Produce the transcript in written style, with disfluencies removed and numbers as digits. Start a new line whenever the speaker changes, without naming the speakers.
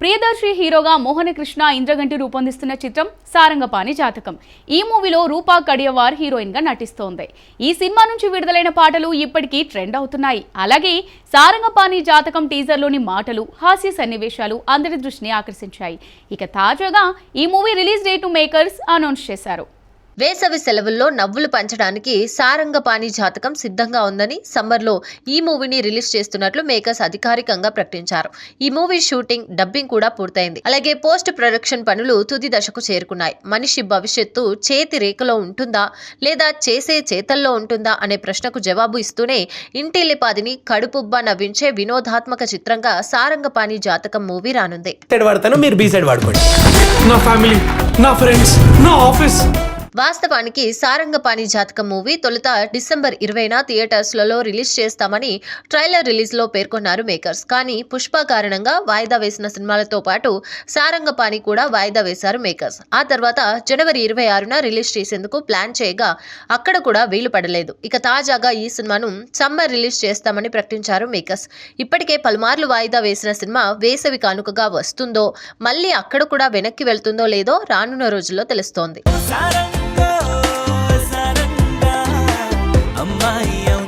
ప్రియదర్శి హీరోగా మోహనకృష్ణ ఇంద్రగంటి రూపొందిస్తున్న చిత్రం సారంగపాణి జాతకం. ఈ మూవీలో రూపా కడియవార్ హీరోయిన్ గా నటిస్తోంది. ఈ సినిమా నుంచి విడుదలైన పాటలు ఇప్పటికీ ట్రెండ్ అవుతున్నాయి. అలాగే సారంగపాణి జాతకం టీజర్లోని మాటలు, హాస్య సన్నివేశాలు అందరి దృష్టిని ఆకర్షించాయి. ఇక తాజాగా ఈ మూవీ రిలీజ్ డేట్ ను మేకర్స్ అనౌన్స్ చేశారు.
వేసవి సెలవుల్లో నవ్వులు పంచడానికి సారంగపాణి జాతకం సిద్ధంగా ఉందని సమ్మర్లో ఈ మూవీని రిలీజ్ చేస్తున్నట్లు మేకర్స్ అధికారికంగా ప్రకటించారు. ఈ మూవీ షూటింగ్, డబ్బింగ్ కూడా పూర్తయింది. అలాగే పోస్ట్ ప్రొడక్షన్ పనులు తుది దశకు చేరుకున్నాయి. మనిషి భవిష్యత్తు చేతి రేఖలో ఉంటుందా లేదా చేసే చేతల్లో ఉంటుందా అనే ప్రశ్నకు జవాబు ఇస్తూనే ఇంటిల్లిపాదిని కడుపుబ్బా నవ్వించే వినోదాత్మక చిత్రంగా సారంగపాణి జాతకం మూవీ రానుంది. వాస్తవానికి సారంగపాణి జాతకం మూవీ తొలుత డిసెంబర్ 20న థియేటర్స్లలో రిలీజ్ చేస్తామని ట్రైలర్ రిలీజ్లో పేర్కొన్నారు మేకర్స్. కానీ పుష్ప కారణంగా వాయిదా వేసిన సినిమాలతో పాటు సారంగపాణి కూడా వాయిదా వేశారు మేకర్స్. ఆ తర్వాత జనవరి 26న రిలీజ్ చేసేందుకు ప్లాన్ చేయగా అక్కడ కూడా వీలు పడలేదు. ఇక తాజాగా ఈ సినిమాను సమ్మర్ రిలీజ్ చేస్తామని ప్రకటించారు మేకర్స్. ఇప్పటికే పలుమార్లు వాయిదా వేసిన సినిమా వేసవి కానుకగా వస్తుందో, మళ్ళీ అక్కడ కూడా వెనక్కి వెళ్తుందో లేదో రానున్న రోజుల్లో తెలుస్తోంది.